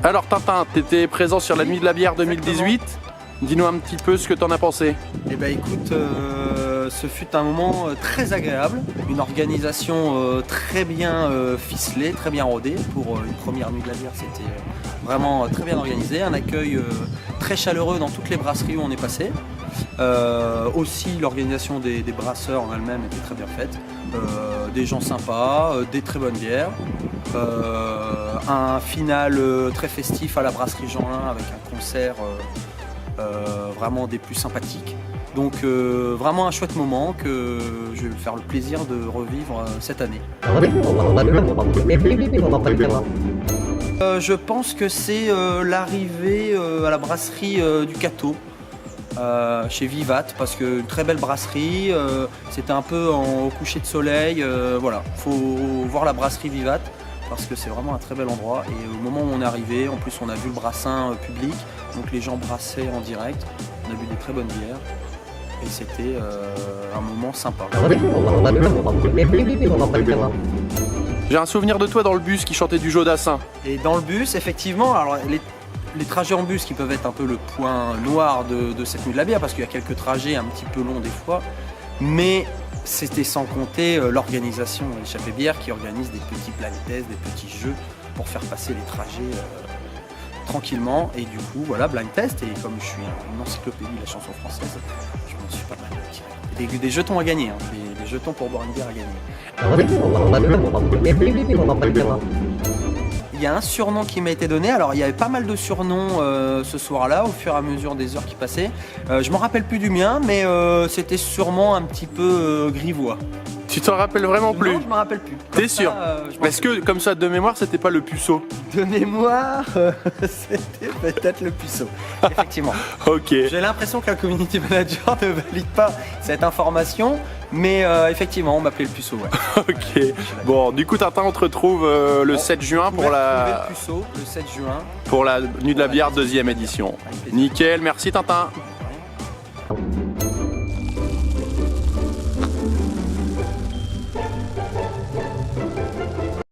Alors Tintin, t'étais présent sur la nuit de la bière 2018. Dis-nous un petit peu ce que t'en as pensé. Eh ben écoute, ce fut un moment très agréable, une organisation très bien ficelée, très bien rodée. Pour une première nuit de la bière, c'était vraiment très bien organisé, un accueil très chaleureux dans toutes les brasseries où on est passé. Aussi l'organisation des brasseurs en elle-même était très bien faite, des gens sympas, des très bonnes bières, un final très festif à la brasserie Jeanlin avec un concert vraiment des plus sympathiques. Donc vraiment un chouette moment que je vais me faire le plaisir de revivre cette année. Je pense que c'est l'arrivée à la brasserie du Cateau, chez Vivat, parce que une très belle brasserie, c'était un peu au coucher de soleil, voilà, faut voir la brasserie Vivat parce que c'est vraiment un très bel endroit. Et au moment où on est arrivé, en plus on a vu le brassin public, donc les gens brassaient en direct, on a bu des très bonnes bières et c'était un moment sympa. J'ai un souvenir de toi dans le bus qui chantait du Jodassin. Et dans le bus, effectivement, alors les trajets en bus qui peuvent être un peu le point noir de cette nuit de la bière, parce qu'il y a quelques trajets un petit peu longs des fois, mais c'était sans compter l'organisation, l'échappée bière qui organise des petits blind tests, des petits jeux pour faire passer les trajets tranquillement. Et du coup, voilà, blind test, et comme je suis une encyclopédie de la chanson française, je m'en suis pas mal tiré. Des jetons à gagner, hein, des jetons pour boire une bière à gagner. Il y a un surnom qui m'a été donné, alors il y avait pas mal de surnoms ce soir-là, au fur et à mesure des heures qui passaient. Je me rappelle plus du mien, mais c'était sûrement un petit peu grivois. Tu t'en rappelles vraiment plus? Non, je me rappelle plus. T'es sûr? Est-ce que, comme ça, de mémoire, c'était pas le puceau? De mémoire, c'était peut-être le puceau, effectivement. Ok. J'ai l'impression qu'un community manager ne valide pas cette information, mais effectivement, on m'appelait le puceau. Ouais. Ok. Bon, du coup, Tintin, on te retrouve le 7 juin pour le puceau, le 7 juin. pour la nuit de la bière deuxième édition. Nickel, merci Tintin.